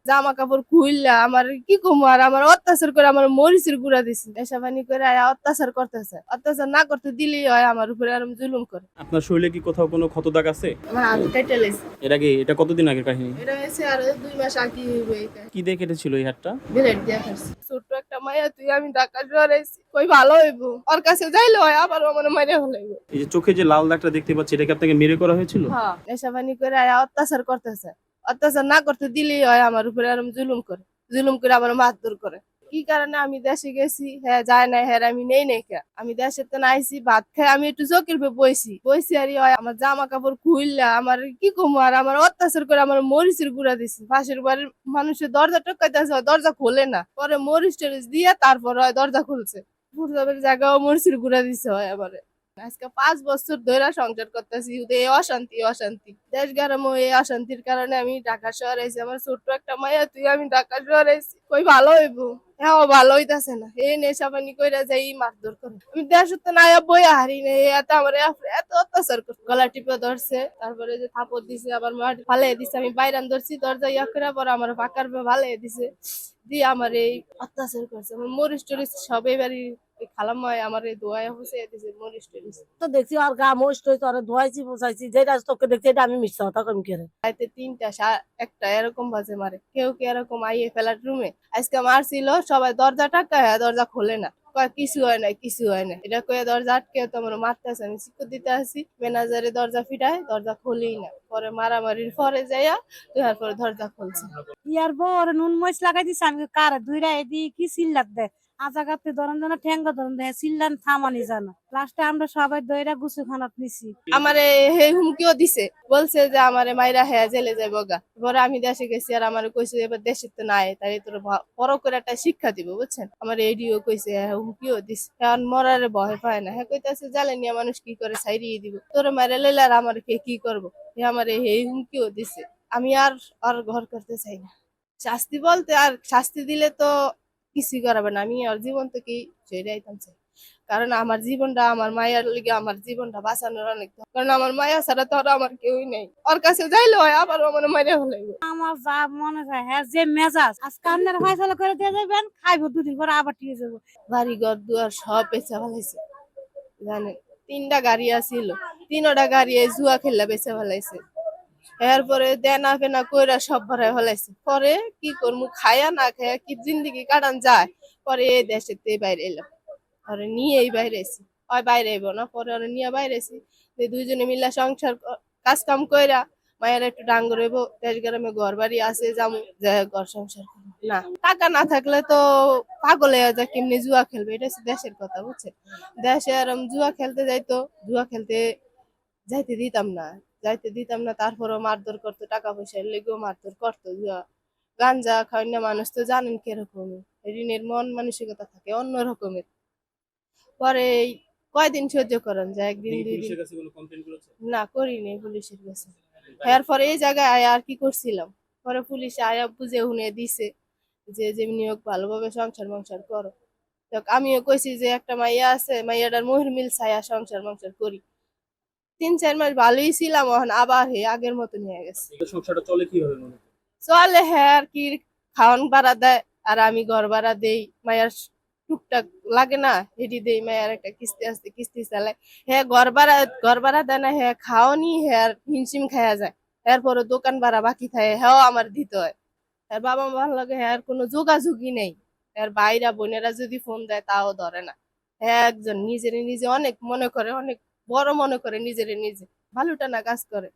জামা কাপড় খুললা আমার কি কমু আর আমার অত্যাচার করে আমার মরিচের গুঁড়া দিছে নেশা পানি করে অত্যাচার করতেছে, অত্যাচার না করতে দিলেই হয় আমার উপরে আরম জুলুম করে। আপনার শরীরে কি কোথাও কোনো ক্ষতদাগ আছে? আমার হাত কেটে লেছে। এটা কতদিন আগের কাহিনী? এটা হয়েছে আরো 2 মাস আগে হইব। কি দিয়ে কেটেছিল এই হাতটা? ব্লেড দিয়ে কাটছে। ছোট্ট একটা মাইয়া তুই আমি ঢাকা শহরে আইছি কই ভালো হইব, ওর কাছে যাইলে হয় আবার আমার মাইরে হলাইব। এই যে চোখে যে লাল দাগটা দেখতে পাচ্ছি, এটা কি আপনাকে মেরে করা হয়েছিল? হ্যাঁ, নেশা পানি করে অত্যাচার করতেছে, অত্যাচার না করতে দিলেই হয় আমার উপরে আরম জুলুম করে, জুলুম করে আমার মারধর করে। কি কারণে আমি দেশে গেছি হ্যাঁ যায় না, হ্যাঁ আমি নেই নেই কে আমি দেশে তো নাইছি ভাত খাই আমি একটু চোখের উপরে বইছি বইছি আর হয় আমার জামা কাপড় খুললা আমার কি কমু আর আমার অত্যাচার করে আমার মরিচের গুঁড়া দিছে। পাশের বাড়ির মানুষের দরজা টকাইতেছে, দরজা খোলে না, পরে মরিচ টরিচ দিয়ে তারপর হয় দরজা খুলছে। ফুটপাতের জায়গাও মরিচের গুঁড়া দিছে হয় আবার। আজকে 5 বছর ধরে সংসার করতেছি, এই অশান্তি অশান্তি দেশ গরম, এই অশান্তির কারণে আমি ঢাকা শহরে আইছি। আমার ছোট্ট একটা মাইয়া তুই আমি ঢাকা শহরে আইছি কই ভালো হইব, হ্যাঁ ভালো হইতাছে না, এই নেশা পানি কইরা যাই মারধর করে। আমি দেশ তো নাই বইয়া হারি না, এত আমার এত অত্যাচার করে গলা টিপে ধরছে, তারপরে যে থাপড় দিছে আবার মাটি ফালাই দিছে, আমি বাইরান ধরছি দরজা ইয়া করে পর আমার ফাঁকার ফালাই দিছে, দিয়ে আমার এই অত্যাচার করছে। আমার মরিচ টরিচ সব এবারই খালাম্মায় আমার এই দোয়ায় হচ্ছে দিছে মরিচ টরিচ। তো দেখছি আর গা মোষ্ট হয়েছে, ওরা ধোয়াইছি বসাইছি, যেটা তোকে দেখছি এটা আমি মিশতে কথা কম করে। রাইতে 3টা একটা এরকম বাজে মারে, কেউ কি এরকম আইয়ে ফেলার রুমে আজকে মারছিল, সবাই দরজা টাকা দরজা খোলে না, কয় কিছু হয় না কিছু হয় না, এটা কয়ে দরজা আটকে তো আমার মারতেছে, আমি চিকর দিতে আসি ম্যানেজারে দরজা ফিটায় দরজা খুলেই না, পরে মারামারির পরে যাইয়া তারপরে দরজা খুলছে। ইয়ার বর নুন মরিচ লাগাই দিছে, আমি কার দুইরা এদি কি চিল্লাত দে আজাগাতে ধরন জানা ঠেঙ্গা ধরন দেয় চিল্লান থামানি জানা, লাস্টে আমরা সবাই দইরা গুছু খানাত নিছি। আমারে হে হুমকিও দিছে, বলছে যে আমারে মাইরা হ্যাঁ জেলে যাবো গা। পরে আমি দেশে গেছি আর আমারে কইছে এবার দেশে তো নাই, তাই তোর বড় করে একটা শিক্ষা দিব বুঝছেন। আমার এডিও কইছে, হ্যাঁ হুমকিও দিছে, এখন মরারে ভয় পায় না, হ্যাঁ কইতাছে জ্বালানিয়া মানুষ কি করে ছাইরিয়ে দিব, তোর মাইরা লইলে আর আমার কে কি করবো, হে আমারে হে হুমকিও দিছে। আমি আর ঘর করতে চাই না, শাস্তি বলতে আর শাস্তি দিলে তো কিছুই করাবে না, আমি আর জীবন থেকেই ছেড়ে আইতাম চাই। কারণ আমার জীবনটা আমার মায়ের লিগে আমার জীবনটা বাঁচানোর অনেক দরকার। কারণ আমার মায়া ছাড়া তো আর আমার কেউই নেই, ওর কাছে যাইলে হয় আবার আমার মাইরে হলে। আমার যা মনে হয় হ্যাঁ যে মেজাজ আজকে আপনারা ফয়সালা করে দিয়ে যাবেন, খাইবো 2 দিন পরে আবার ঠিক যাবো। বাড়ি ঘর দুয়ার সব বেচা ফেলাইছে জানেন, 3টা গাড়ি আছিল, 3টা গাড়ি এই জুয়া খেললা বেচা ফেলাইছে, এরপরে দেনা ফেনা কইরা সব ভরাই ফেলাইছে। পরে কি করবো, খায়া না খায়া কি জিন্দিগি কাটান যায়, পরে এই দেশেতে বাইরে এলাম, পরে নিয়ে এই বাইরে এসি, ওই বাইরে আইবো না, পরে ওরে নিয়ে বাইরে এসি, যে দুইজনে মিলা সংসার কাজ কাম কইরা মায়ের একটু ডাঙ্গর হইবো, দেশ গ্রামে ঘর বাড়ি আছে যামু, যে ঘর সংসার করবো। না টাকা না থাকলে তো পাগল হয়ে যায়, কেমনি জুয়া খেলবে, এটা হচ্ছে দেশের কথা বুঝছে। দেশে আরাম জুয়া খেলতে যাইতো, জুয়া খেলতে যাইতে দিতাম না, যাইতে দিতাম না, তারপরও মারধর করতো, টাকা পয়সার লেগেও মারধর করতো। জুয়া গাঞ্জা খাওয়াই না মানুষ তো জানেন কিরকম, ঋণের মন মানসিকতা থাকে অন্য রকমের। পরে এই কয়দিন সহ্য করেন যায়, একদিন আপনি কি 2 দিন। পুলিশের কাছে কোনো কমপ্লেইন করেছেন? না করিনি পুলিশের কাছে, এরপরে এই জায়গায় আয়া আর কি করছিলাম, পরে পুলিশে আয়া বুঝে শুনে দিছে যে যেমনি হোক ভালোভাবে সংসার মংসার করো। তো আমিও কইছি যে একটা মাইয়া আছে, মাইয়াটার মহির মিল ছায়া সংসার মংসার করি। 3-4 মাস ভালোই ছিলাম, এখন আবার হে আগের মতন হয়ে গেছে। এই সংসারটা চলে কিভাবে মনে হয়? চলে হ্যাঁ আর কি, খাওয়ান ভাড়া দেয় আর আমি ঘর ভাড়া দেই, মায়ের টুকটাক লাগে না হেডি দেই, মায়ের একটা কিস্তি আসতে কিস্তি চালায়। হ্যাঁ ঘর ভাড়া দেয় না, হ্যাঁ খাওয়ানি হ্যাঁ আর হিমশিম খাওয়া যায়, এরপরে দোকান ভাড়া বাকি থাকে হ্যাঁ আমার দিতে হয়। আর বাবা মার লগে হ্যাঁ আর কোনো যোগাযোগই নেই, আর ভাইরা বোনেরা যদি ফোন দেয় তাও ধরে না। হ্যাঁ একজন নিজেরে নিজে অনেক মনে করে, অনেক বড় মনে করে নিজেরে নিজে, ভালোটা না কাজ করে।